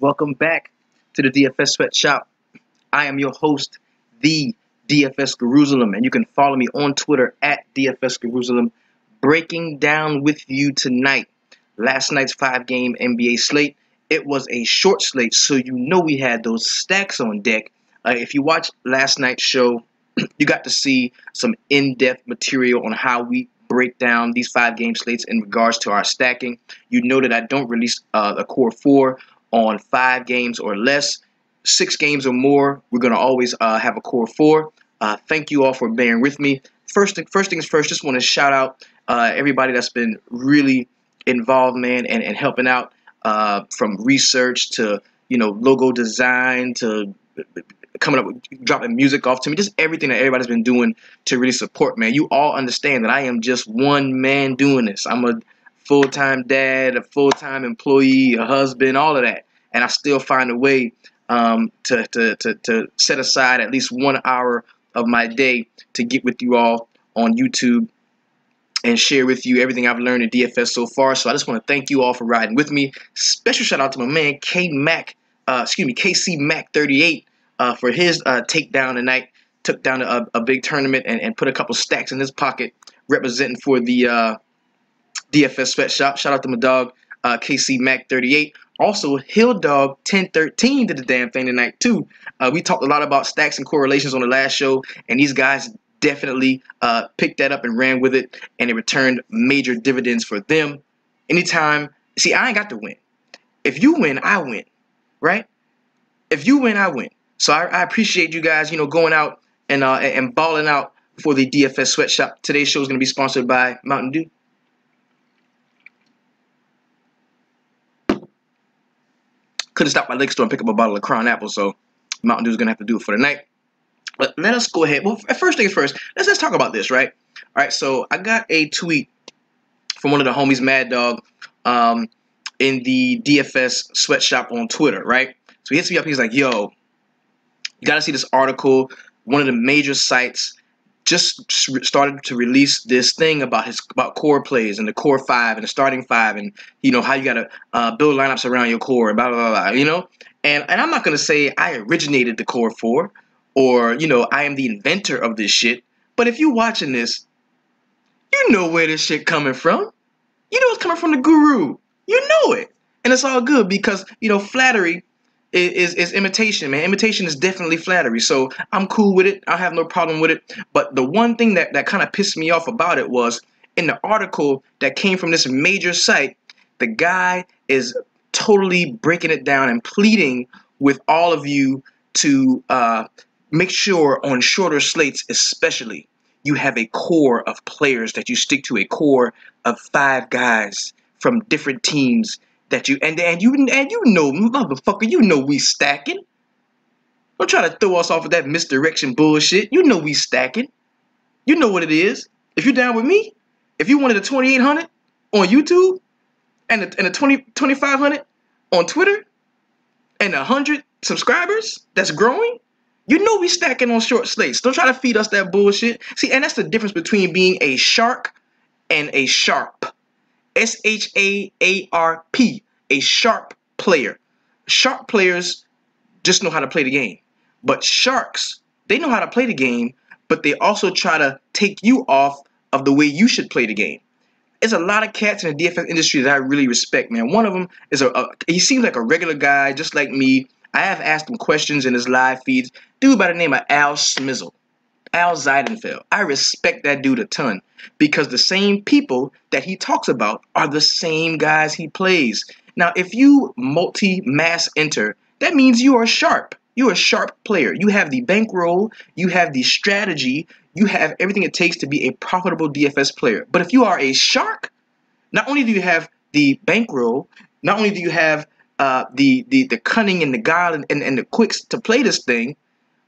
Welcome back to the DFS Sweatshop. I am your host, the DFS Jerusalem, and you can follow me on Twitter at DFS Jerusalem. Breaking down with you tonight last night's 5-game NBA slate. It was a short slate, so you know we had those stacks on deck. If you watched last night's show, you got to see some in-depth material on how we break down these 5-game slates in regards to our stacking. You know that I don't release a core 4 on 5 games or less. 6 games or more, we're going to always have a core 4. Thank you all for bearing with me. First things first, just want to shout out everybody that's been really involved, man, and helping out from research to, logo design to coming up with dropping music off to me, just everything that everybody's been doing to really support, man. You all understand that I am just one man doing this. I'm a full-time dad, a full-time employee, a husband, all of that, and I still find a way to set aside at least 1 hour of my day to get with you all on YouTube and share with you everything I've learned in DFS so far. So I just want to thank you all for riding with me. Special shout out to my man KC Mac 38 for his takedown tonight. Took down a big tournament and put a couple stacks in his pocket, representing for the DFS Sweatshop. Shout out to my dog KC Mac 38. Also, Hill Dog 1013 did the damn thing tonight too. We talked a lot about stacks and correlations on the last show, and these guys definitely picked that up and ran with it, and it returned major dividends for them. Anytime, see, I ain't got to win. If you win, I win, right? If you win, I win. So I appreciate you guys, going out and balling out for the DFS Sweatshop. Today's show is going to be sponsored by Mountain Dew. Couldn't stop by liquor store and pick up a bottle of Crown Apple, so Mountain Dew is going to have to do it for the night. But let us go ahead. Well, first things first, let's talk about this, right? All right, so I got a tweet from one of the homies, Mad Dog, in the DFS Sweatshop on Twitter, right? So he hits me up. He's like, yo, you got to see this article. One of the major sites just started to release this thing about core plays and the core 5 and the starting 5 and, how you got to build lineups around your core and blah, blah, blah, blah, And I'm not going to say I originated the core 4 or, I am the inventor of this shit. But if you're watching this, you know where this shit coming from. You know it's coming from the guru. You know it. And it's all good because, flattery is imitation, man. Imitation is definitely flattery. So I'm cool with it. I have no problem with it. But the one thing that kind of pissed me off about it was in the article that came from this major site, the guy is totally breaking it down and pleading with all of you to make sure on shorter slates especially, you have a core of players that you stick to, a core of 5 guys from different teams that you motherfucker, we stacking. Don't try to throw us off of that misdirection bullshit. You know we stacking. You know what it is. If you're down with me, if you wanted a 2800 on YouTube and a 2500 on Twitter and 100 subscribers that's growing, you know we stacking on short slates. Don't try to feed us that bullshit. See, and that's the difference between being a shark and a sharp. SHAARP, a sharp player. Sharp players just know how to play the game. But sharks, they know how to play the game, but they also try to take you off of the way you should play the game. There's a lot of cats in the DFS industry that I really respect, man. One of them is he seems like a regular guy, just like me. I have asked him questions in his live feeds. Dude by the name of Al Smizzle. Al Zeidenfeld. I respect that dude a ton because the same people that he talks about are the same guys he plays. Now, if you multi-mass enter, that means you are sharp. You're a sharp player. You have the bankroll, you have the strategy, you have everything it takes to be a profitable DFS player. But if you are a shark, not only do you have the bankroll, not only do you have the cunning and the guile and the quicks to play this thing,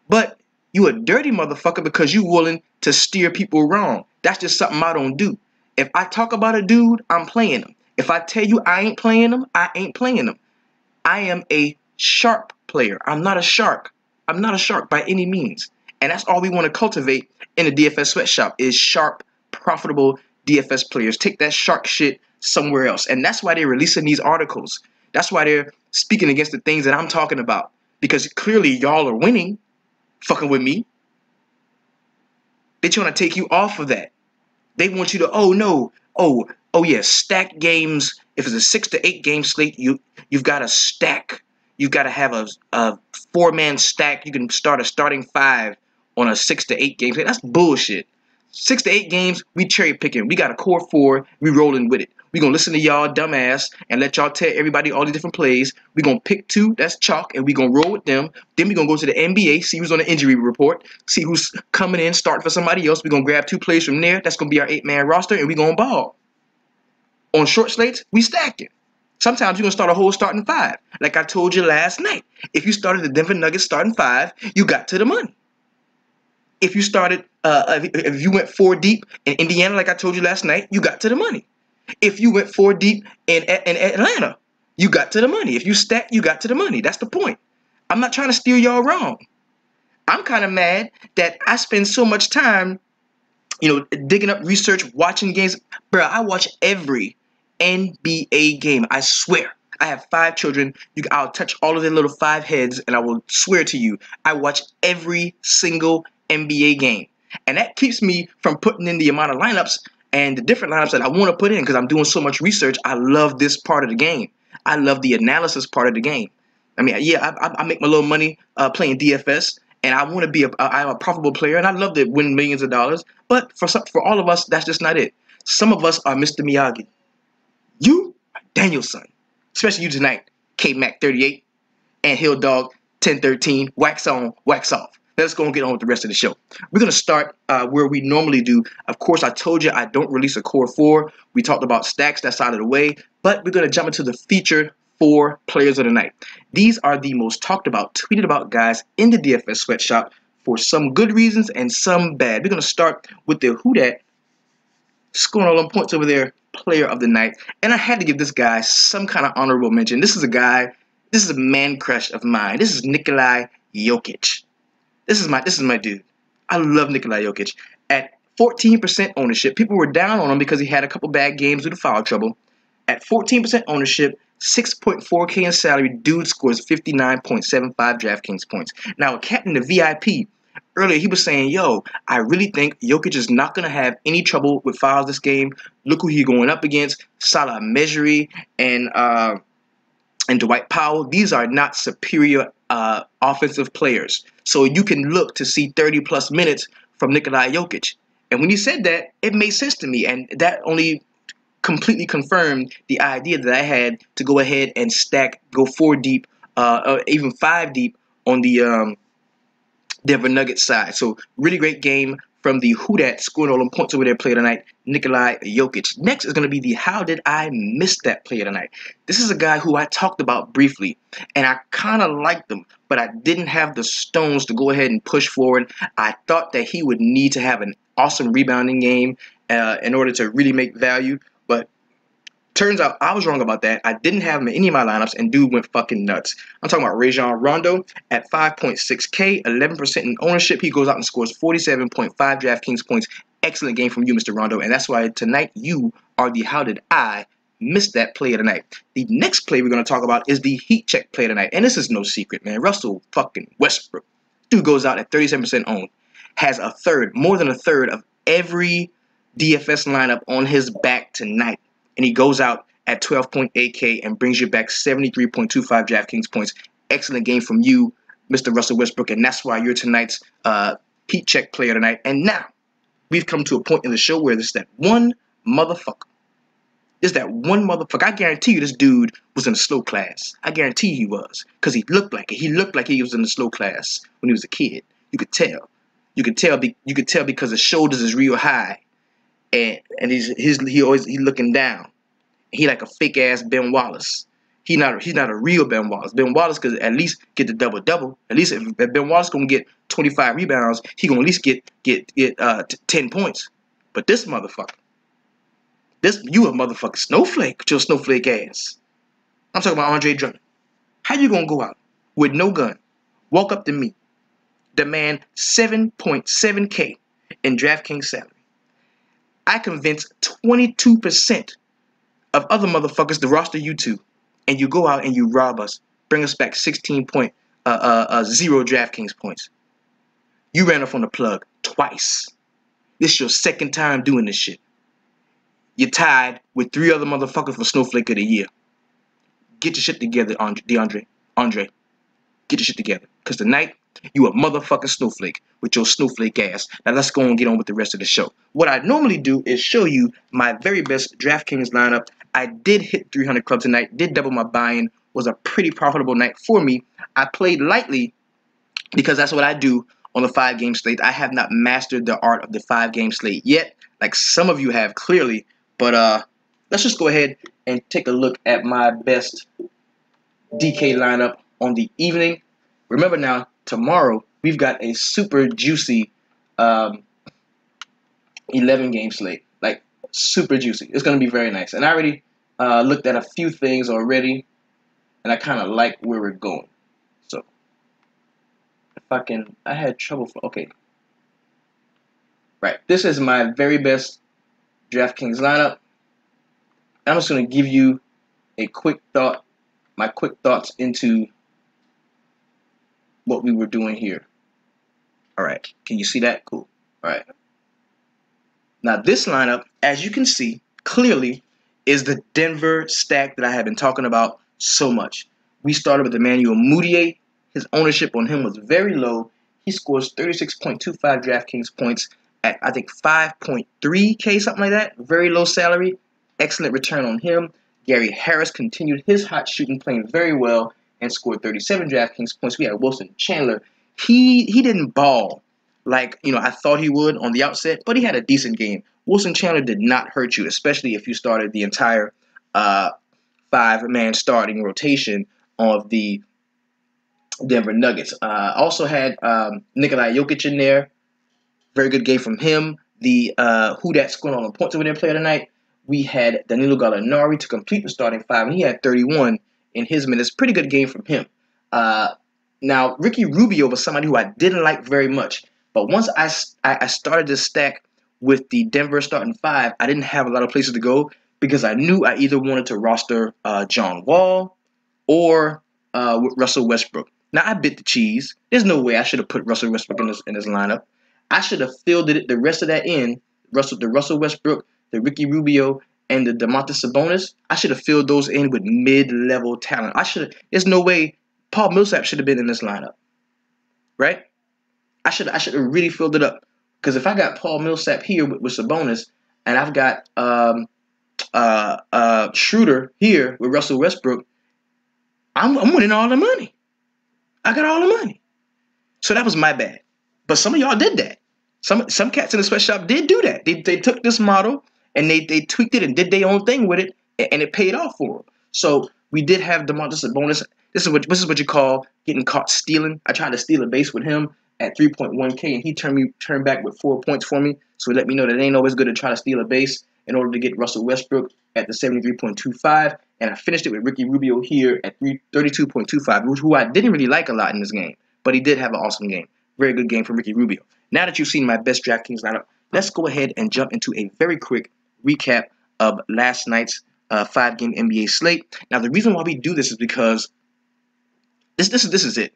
but you a dirty motherfucker because you willing to steer people wrong. That's just something I don't do. If I talk about a dude, I'm playing him. If I tell you I ain't playing him, I ain't playing him. I am a sharp player. I'm not a shark. I'm not a shark by any means. And that's all we want to cultivate in the DFS Sweatshop is sharp, profitable DFS players. Take that shark shit somewhere else. And that's why they're releasing these articles. That's why they're speaking against the things that I'm talking about. Because clearly y'all are winning, fucking with me. They're trying to take you off of that. They want you to, oh no, oh yeah, stack games. If it's a 6 to 8 game slate, you've got to stack. You've got to have a 4-man stack. You can start a starting 5 on a 6 to 8 game slate. That's bullshit. 6 to 8 games, we cherry picking. We got a core 4, we rolling with it. We gonna listen to y'all dumbass and let y'all tell everybody all these different plays. We gonna pick 2, that's chalk, and we gonna roll with them. Then we gonna go to the NBA, see who's on the injury report, see who's coming in, starting for somebody else. We gonna grab 2 plays from there. That's gonna be our 8-man roster, and we gonna ball. On short slates, we stacking. Sometimes you're gonna start a whole starting 5. Like I told you last night. If you started the Denver Nuggets starting 5, you got to the money. If you started, if you went 4 deep in Indiana, like I told you last night, you got to the money. If you went 4 deep in Atlanta, you got to the money. If you stack, you got to the money. That's the point. I'm not trying to steer y'all wrong. I'm kind of mad that I spend so much time, digging up research, watching games. Bro, I watch every NBA game. I swear. I have 5 children. I'll touch all of their little 5 heads, and I will swear to you, I watch every single NBA game. And that keeps me from putting in the amount of lineups and the different lineups that I want to put in because I'm doing so much research. I love this part of the game. I love the analysis part of the game. I mean, yeah, I make my little money playing DFS, and I want to be I'm a profitable player, and I love to win millions of dollars. But for all of us, that's just not it. Some of us are Mr. Miyagi. You are Danielson, especially you tonight, K-Mac 38 and Hill Dog 1013. Wax on, wax off. Let's go and get on with the rest of the show. We're going to start where we normally do. Of course, I told you I don't release a core 4. We talked about stacks. That's out of the way. But we're going to jump into the featured 4 players of the night. These are the most talked about, tweeted about guys in the DFS sweatshop for some good reasons and some bad. We're going to start with the who dat scoring all them points over there, player of the night. And I had to give this guy some kind of honorable mention. This is a man crush of mine. This is Nikola Jokic. This is my dude. I love Nikola Jokic. At 14% ownership, people were down on him because he had a couple bad games due to foul trouble. At 14% ownership, 6.4K in salary, dude scores 59.75 DraftKings points. Now, a cat in the VIP, earlier he was saying, yo, I really think Jokic is not going to have any trouble with fouls this game. Look who he's going up against. Salah Mejri and Dwight Powell. These are not superior offensive players. So you can look to see 30-plus minutes from Nikola Jokic. And when he said that, it made sense to me. And that only completely confirmed the idea that I had to go ahead and stack, go 4 deep, or even 5 deep on the Denver Nuggets side. So really great game from the who dat scoring all them points over there player tonight, Nikola Jokic. Next is going to be the how did I miss that player tonight. This is a guy who I talked about briefly, and I kind of liked him, but I didn't have the stones to go ahead and push forward. I thought that he would need to have an awesome rebounding game in order to really make value, but turns out I was wrong about that. I didn't have him in any of my lineups, and dude went fucking nuts. I'm talking about Rajon Rondo at 5.6K, 11% in ownership. He goes out and scores 47.5 DraftKings points. Excellent game from you, Mr. Rondo, and that's why tonight you are the how did I miss that player tonight. The next play we're going to talk about is the heat check player tonight, and this is no secret, man. Russell fucking Westbrook. Dude goes out at 37% owned, has more than a third of every DFS lineup on his back tonight. And he goes out at 12.8K and brings you back 73.25 DraftKings points. Excellent game from you, Mr. Russell Westbrook, and that's why you're tonight's heat check player tonight. And now, we've come to a point in the show where there's that one motherfucker. There's that one motherfucker. I guarantee you this dude was in a slow class. I guarantee he was. Because he looked like it. He looked like he was in a slow class when he was a kid. You could tell. You could tell because his shoulders is real high. And he's looking down. He like a fake ass Ben Wallace. He's not a real Ben Wallace. Ben Wallace could at least get the double. At least if Ben Wallace gonna get 25 rebounds, he gonna at least get 10 points. But this motherfucker, you a motherfucking snowflake with your snowflake ass. I'm talking about Andre Drummond. How you gonna go out with no gun, walk up to me, demand 7.7K in DraftKings salary? I convinced 22% of other motherfuckers to roster you two. and you go out and you rob us, bring us back 16.0 DraftKings points. You ran off on the plug twice. This is your second time doing this shit. You're tied with 3 other motherfuckers for Snowflake of the Year. Get your shit together, DeAndre. Andre, get your shit together. Because tonight, you a motherfucking snowflake with your snowflake ass. Now let's go and get on with the rest of the show. What I normally do is show you my very best DraftKings lineup. I did hit 300 clubs tonight, did double my buy-in, was a pretty profitable night for me. I played lightly because that's what I do on the 5-game slate. I have not mastered the art of the 5-game slate yet, like some of you have clearly. But let's just go ahead and take a look at my best DK lineup on the evening. Remember now, tomorrow we've got a super juicy 11-game slate. Like, super juicy. It's going to be very nice. And I already looked at a few things already, and I kind of like where we're going. So, if I had trouble for, okay. Right, this is my very best DraftKings lineup. I'm just going to give you a quick thought, my quick thoughts into what we were doing here. All right, can you see that? Cool. All right. Now this lineup, as you can see clearly, is the Denver stack that I have been talking about so much. We started with Emmanuel Mudiay. His ownership on him was very low. He scores 36.25 DraftKings points at, I think, 5.3K, something like that. Very low salary. Excellent return on him. Gary Harris continued his hot shooting, playing very well, and scored 37 DraftKings points. We had Wilson Chandler. He didn't ball like, I thought he would on the outset, but he had a decent game. Wilson Chandler did not hurt you, especially if you started the entire 5-man starting rotation of the Denver Nuggets. Also had Nikola Jokic in there. Very good game from him. The who that's going on points over there player tonight. We had Danilo Gallinari to complete the starting 5, and he had 31 in his minutes. Pretty good game from him. Now, Ricky Rubio was somebody who I didn't like very much. But once I started this stack with the Denver starting 5, I didn't have a lot of places to go because I knew I either wanted to roster John Wall or Russell Westbrook. Now, I bit the cheese. There's no way I should have put Russell Westbrook in this lineup. I should have fielded it the rest of that in, the Russell Westbrook, the Ricky Rubio, and the Domantas Sabonis. I should have filled those in with mid-level talent. There's no way Paul Millsap should have been in this lineup, right? I should have really filled it up, because if I got Paul Millsap here with Sabonis, and I've got Schroeder here with Russell Westbrook, I'm winning all the money. I got all the money. So that was my bad. But some of y'all did that. Some cats in the sweatshop did do that. They took this model and they tweaked it and did their own thing with it, and it paid off for them. So we did have Domantas Sabonis. This is what you call getting caught stealing. I tried to steal a base with him at 3.1K, and he turned back with 4 points for me. So he let me know that it ain't always good to try to steal a base in order to get Russell Westbrook at the 73.25. And I finished it with Ricky Rubio here at 32.25, who I didn't really like a lot in this game, but he did have an awesome game. Very good game from Ricky Rubio. Now that you've seen my best DraftKings lineup, let's go ahead and jump into a very quick recap of last night's 5-game NBA slate. Now, the reason why we do this is because this is it.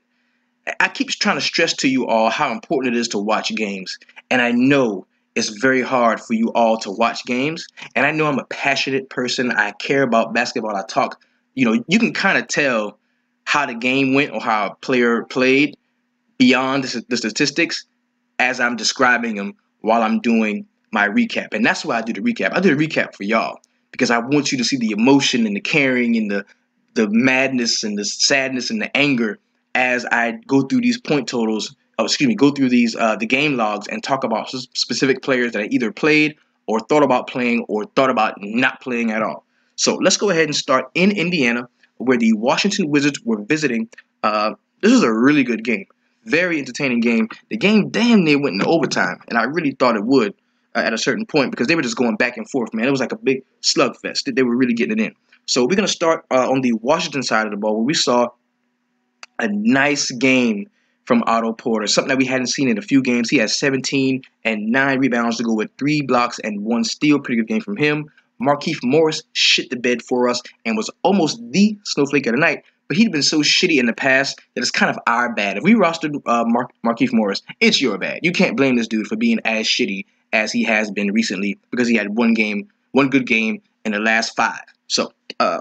I keep trying to stress to you all how important it is to watch games. And I know it's very hard for you all to watch games. And I know I'm a passionate person. I care about basketball. I talk, you can kind of tell how the game went or how a player played beyond the statistics as I'm describing them while I'm doing my recap. And that's why I do the recap. I do the recap for y'all because I want you to see the emotion and the caring and the madness and the sadness and the anger as I go through these point totals, go through these the game logs and talk about specific players that I either played or thought about playing or thought about not playing at all. So let's go ahead and start in Indiana, where the Washington Wizards were visiting. This was a really good game. Very entertaining game. The game damn near went into overtime, and I really thought it would at a certain point because they were just going back and forth, man. It was like a big slugfest. They were really getting it in. So we're going to start on the Washington side of the ball, where we saw a nice game from Otto Porter, something that we hadn't seen in a few games. He had 17 and 9 rebounds to go with 3 blocks and 1 steal. Pretty good game from him. Markieff Morris shit the bed for us and was almost the snowflake of the night. But he'd been so shitty in the past that it's kind of our bad. If we rostered Markieff Morris, it's your bad. You can't blame this dude for being as shitty as he has been recently because he had one good game in the last 5. So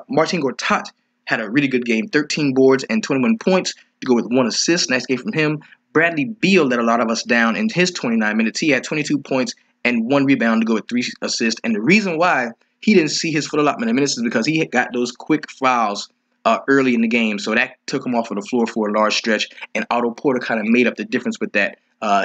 Martin Gortat had a really good game, 13 boards and 21 points to go with 1 assist. Nice game from him. Bradley Beal let a lot of us down in his 29 minutes. He had 22 points and 1 rebound to go with 3 assists. And the reason why he didn't see his full allotment of minutes is because he got those quick fouls early in the game. So that took him off of the floor for a large stretch. And Otto Porter kind of made up the difference with that.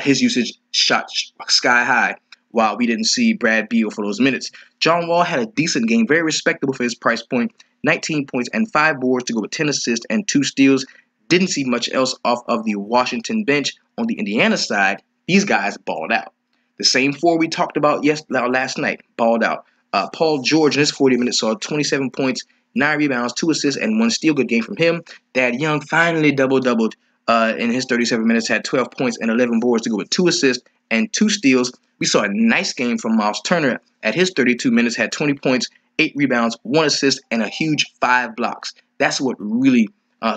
His usage shot sky high while we didn't see Brad Beal for those minutes. John Wall had a decent game, very respectable for his price point. 19 points and 5 boards to go with 10 assists and 2 steals. Didn't see much else off of the Washington bench. On the Indiana side, these guys balled out. The same 4 we talked about last night balled out. Paul George in his 40 minutes saw 27 points, 9 rebounds, 2 assists, and 1 steal. Good game from him. Thad Young finally doubled in his 37 minutes, had 12 points and 11 boards to go with 2 assists and 2 steals. We saw a nice game from Miles Turner at his 32 minutes, had 20 points, 8 rebounds, 1 assist, and a huge 5 blocks. That's what really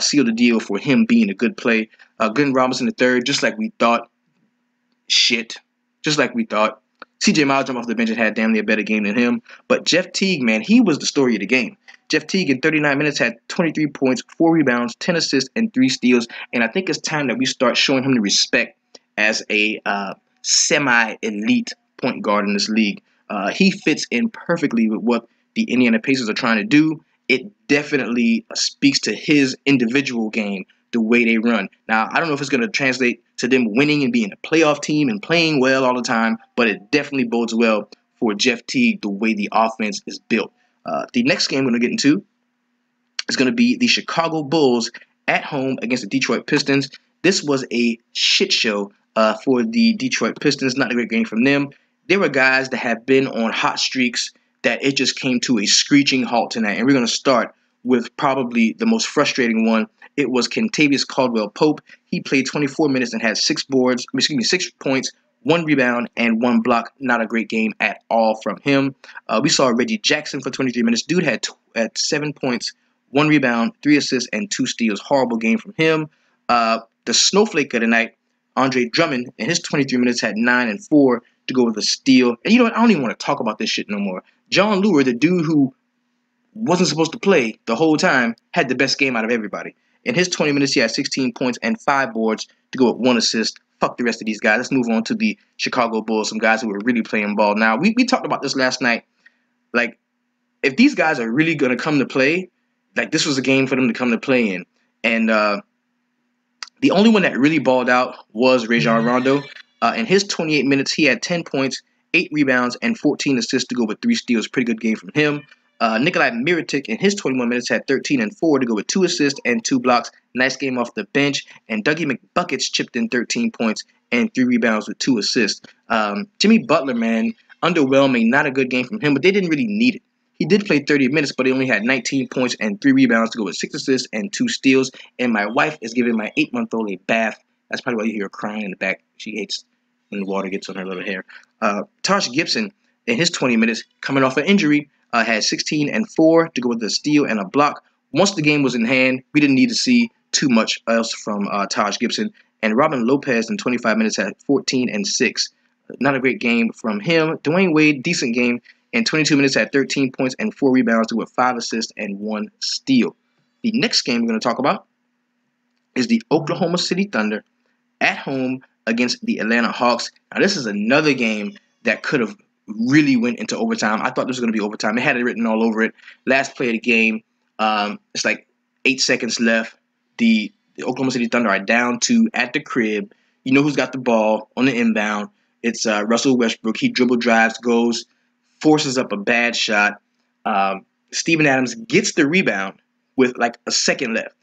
sealed the deal for him being a good play. Glenn Robinson III, just like we thought. Just like we thought. CJ Miles jumped off the bench and had damn near a better game than him. But Jeff Teague, man, he was the story of the game. Jeff Teague in 39 minutes had 23 points, 4 rebounds, 10 assists, and 3 steals. And I think it's time that we start showing him the respect as a semi-elite point guard in this league. He fits in perfectly with what the Indiana Pacers are trying to do. It definitely speaks to his individual game, the way they run. Now, I don't know if it's going to translate to them winning and being a playoff team and playing well all the time, but it definitely bodes well for Jeff Teague, the way the offense is built. The next game we're going to get into is going to be the Chicago Bulls at home against the Detroit Pistons. This was a shit show for the Detroit Pistons. Not a great game from them. There were guys that have been on hot streaks that it just came to a screeching halt tonight. And we're going to start with probably the most frustrating one. It was Kentavious Caldwell-Pope. He played 24 minutes and had 6 points, 1 rebound, and 1 block. Not a great game at all from him. We saw Reggie Jackson for 23 minutes. Dude had 7 points, 1 rebound, 3 assists, and 2 steals. Horrible game from him. The snowflake of the night, Andre Drummond, in his 23 minutes had 9 and 4 to go with a steal. And you know what? I don't even want to talk about this shit no more. John Lure, the dude who wasn't supposed to play the whole time, had the best game out of everybody. In his 20 minutes, he had 16 points and 5 boards to go with 1 assist. Fuck the rest of these guys. Let's move on to the Chicago Bulls, some guys who were really playing ball. Now, we talked about this last night. Like, if these guys are really going to come to play, like, this was a game for them to come to play in. And the only one that really balled out was Rajon Rondo. In his 28 minutes, he had 10 points, 8 rebounds, and 14 assists to go with 3 steals. Pretty good game from him. Nikolai Mirotic in his 21 minutes had 13 and 4 to go with 2 assists and 2 blocks. Nice game off the bench. And Dougie McBuckets chipped in 13 points and 3 rebounds with 2 assists. Jimmy Butler, man, underwhelming. Not a good game from him, but they didn't really need it. He did play 30 minutes, but he only had 19 points and 3 rebounds to go with 6 assists and 2 steals. And my wife is giving my 8-month-old a bath. That's probably why you hear her crying in the back. She hates when the water gets on her little hair. Taj Gibson, in his 20 minutes, coming off an injury, had 16 and 4 to go with a steal and a block. Once the game was in hand, we didn't need to see too much else from Taj Gibson. And Robin Lopez in 25 minutes had 14 and 6. Not a great game from him. Dwayne Wade, decent game. In 22 minutes had 13 points and 4 rebounds to go with 5 assists and 1 steal. The next game we're going to talk about is the Oklahoma City Thunder at home against the Atlanta Hawks. Now, this is another game that could have really went into overtime. I thought this was going to be overtime. It had it written all over it. Last play of the game, it's like 8 seconds left. The Oklahoma City Thunder are down 2 at the crib. You know who's got the ball on the inbound. It's Russell Westbrook. He dribble drives, goes, forces up a bad shot. Steven Adams gets the rebound with like a second left.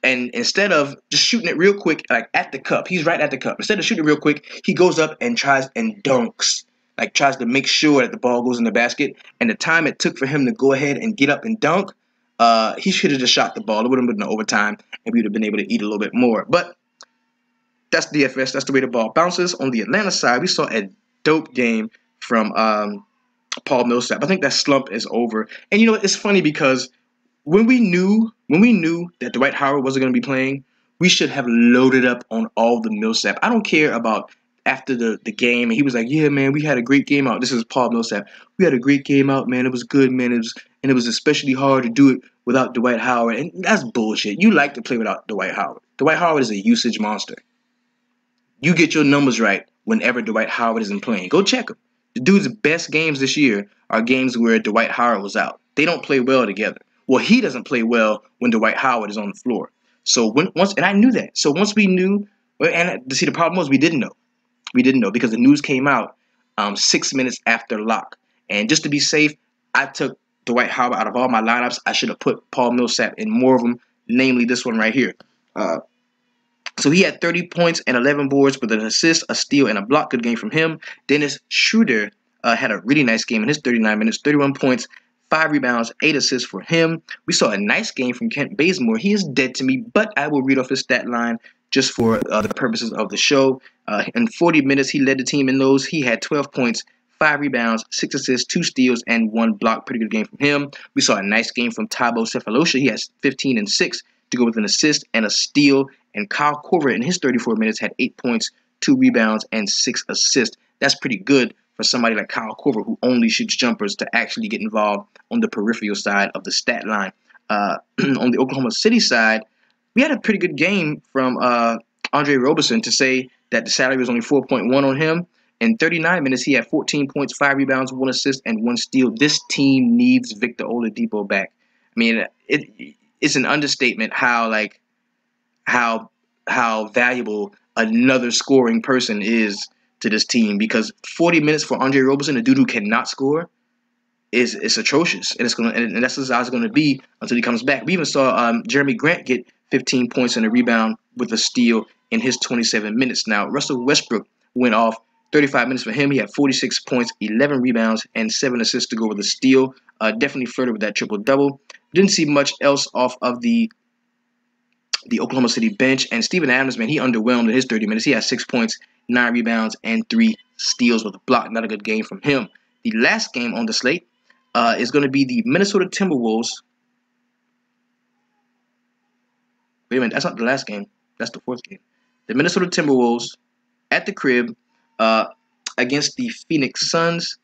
And instead of just shooting it real quick, like at the cup, he's right at the cup. Instead of shooting it real quick, he goes up and tries and dunks. Like tries to make sure that the ball goes in the basket. And the time it took for him to go ahead and get up and dunk, he should have just shot the ball. It would have been overtime, and we would have been able to eat a little bit more. But that's DFS. That's the way the ball bounces. On the Atlanta side, we saw a dope game from Paul Millsap. I think that slump is over. And you know, it's funny because when we knew that Dwight Howard wasn't going to be playing, we should have loaded up on all the Millsap. I don't care about after the game, and he was like, "Yeah, man, we had a great game out." This is Paul Millsap. We had a great game out, man. It was good, man. It was especially hard to do it without Dwight Howard, and that's bullshit. You like to play without Dwight Howard. Dwight Howard is a usage monster. You get your numbers right whenever Dwight Howard isn't playing. Go check him. The dude's best games this year are games where Dwight Howard was out. They don't play well together. Well, he doesn't play well when Dwight Howard is on the floor. So and I knew that. So once we knew, and to see the problem was we didn't know. We didn't know because the news came out 6 minutes after lock. And just to be safe, I took Dwight Howard out of all my lineups. I should have put Paul Millsap in more of them, namely this one right here. So he had 30 points and 11 boards with an assist, a steal, and a block. Good game from him. Dennis Schroeder had a really nice game in his 39 minutes, 31 points, 5 rebounds, 8 assists for him. We saw a nice game from Kent Bazemore. He is dead to me, but I will read off his stat line just for the purposes of the show. In 40 minutes, he led the team in those. He had 12 points, 5 rebounds, 6 assists, 2 steals, and 1 block. Pretty good game from him. We saw a nice game from Thabo Sefolosha. He has 15 and 6 to go with an assist and a steal. And Kyle Korver in his 34 minutes had 8 points, 2 rebounds, and 6 assists. That's pretty good for somebody like Kyle Korver who only shoots jumpers to actually get involved on the peripheral side of the stat line. On the Oklahoma City side, we had a pretty good game from Andre Roberson to say that the salary was only 4.1 on him. In 39 minutes, he had 14 points, 5 rebounds, 1 assist, and 1 steal. This team needs Victor Oladipo back. I mean, it's an understatement how valuable another scoring person is to this team, because 40 minutes for Andre Roberson, a dude who cannot score, is atrocious, and that's how it's going to be until he comes back. We even saw Jeremy Grant get 15 points and a rebound with a steal in his 27 minutes. Now Russell Westbrook went off 35 minutes for him. He had 46 points, 11 rebounds, and 7 assists to go with a steal. Definitely flirted with that triple-double. Didn't see much else off of the Oklahoma City bench. And Steven Adams, man, he underwhelmed in his 30 minutes. He had 6 points, 9 rebounds, and 3 steals with a block. Not a good game from him. The last game on the slate is going to be the Minnesota Timberwolves. Wait a minute, that's not the last game. That's the 4th game. The Minnesota Timberwolves at the crib against the Phoenix Suns.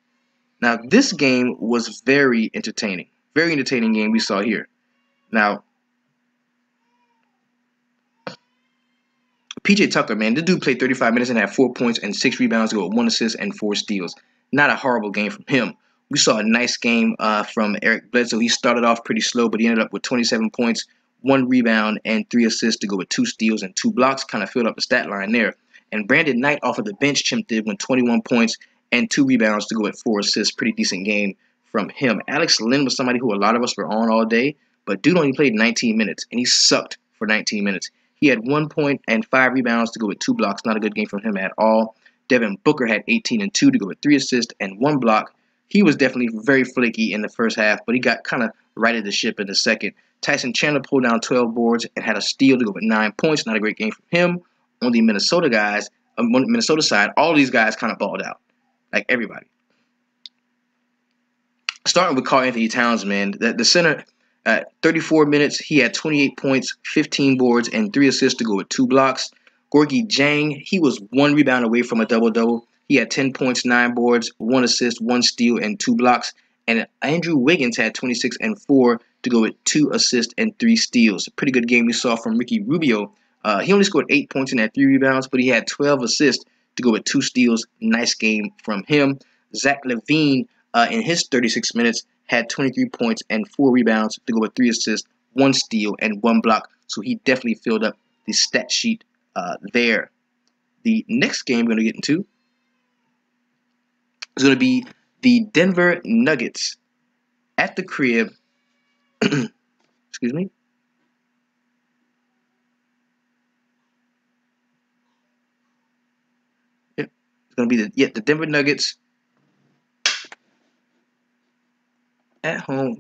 Now, this game was very entertaining. Very entertaining game we saw here. Now, PJ Tucker, man, this dude played 35 minutes and had 4 points and 6 rebounds to go with 1 assist and 4 steals. Not a horrible game from him. We saw a nice game from Eric Bledsoe. He started off pretty slow, but he ended up with 27 points, 1 rebound, and 3 assists to go with 2 steals and 2 blocks. Kind of filled up the stat line there. And Brandon Knight off of the bench chimped in with 21 points and 2 rebounds to go with 4 assists. Pretty decent game from him. Alex Len was somebody who a lot of us were on all day, but dude only played 19 minutes, and he sucked for 19 minutes. He had 1 point and 5 rebounds to go with 2 blocks. Not a good game from him at all. Devin Booker had 18 and 2 to go with 3 assists and 1 block. He was definitely very flaky in the first half, but he got kind of righted the ship in the second. Tyson Chandler pulled down 12 boards and had a steal to go with 9 points. Not a great game from him. On the Minnesota side, all these guys kind of balled out, like everybody. Starting with Karl-Anthony Towns, man, the center. At 34 minutes, he had 28 points, 15 boards, and 3 assists to go with 2 blocks. Gorgie Jang, he was 1 rebound away from a double-double. He had 10 points, 9 boards, 1 assist, 1 steal, and 2 blocks. And Andrew Wiggins had 26 and 4 to go with 2 assists and 3 steals. A pretty good game we saw from Ricky Rubio. He only scored 8 points and had 3 rebounds, but he had 12 assists to go with 2 steals. Nice game from him. Zach LaVine, in his 36 minutes, had 23 points and 4 rebounds to go with 3 assists, 1 steal, and 1 block. So he definitely filled up the stat sheet there. The next game we're going to get into is going to be the Denver Nuggets at the crib. Excuse me. Yep. It's going to be the Denver Nuggets at home.